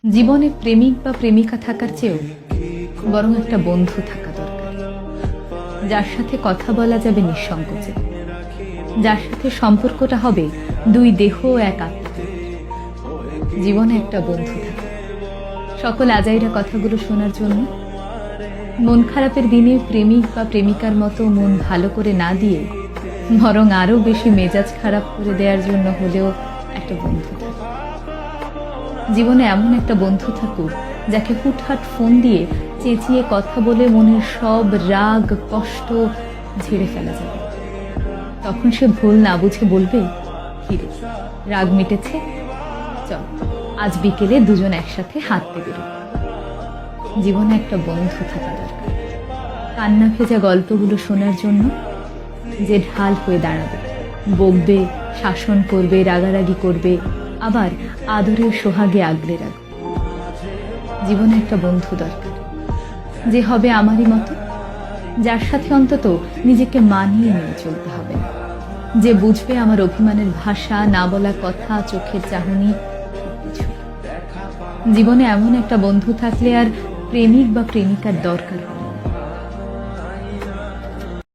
জীবনে প্রেমিক বা প্রেমিকা থাকার চেয়েও বরং একটা বন্ধু থাকা দরকার, যার সাথে কথা বলা যাবে নিঃসংকোচে, যার সাথে সম্পর্কটা হবে দুই দেহ ও এক আত্মা। জীবনে একটা বন্ধু থাকে সকল আজাইরা কথাগুলো শোনার জন্য, মন খারাপের দিনে প্রেমিক বা প্রেমিকার মতো মন ভালো করে না দিয়ে বরং আরো বেশি মেজাজ খারাপ করে দেওয়ার জন্য হলেও একটা বন্ধু থাকে। জীবনে এমন একটা বন্ধু থাকুক যাকে হুটহাট ফোন দিয়ে চেঁচিয়ে কথা বলে মনের সব রাগ কষ্ট ঝেড়ে ফেলা যাবে। তখন সে ভুল না বুঝে বলবে, কিরে রাগ মিটেছে, চল আজ বিকেলে দুজন একসাথে হাঁটতে বেরো। জীবনে একটা বন্ধু থাকা দরকার, কান্না ভেজা গল্পগুলো শোনার জন্য, যে ঢাল হয়ে দাঁড়াবে, বকবে, শাসন করবে, রাগারাগি করবে, আবার আদরের সোহাগে আগলে রাখবে। জীবনে একটা বন্ধু দরকার, যে হবে আমারই মতো, যার সাথে অন্তত নিজেকে মানিয়ে নিয়ে চলতে হবে না, যে বুঝবে আমার অভিমানের ভাষা, না বলা কথা, চোখের চাহনি সবকিছু। জীবনে এমন একটা বন্ধু থাকলে আর প্রেমিক বা প্রেমিকার দরকার হয় না।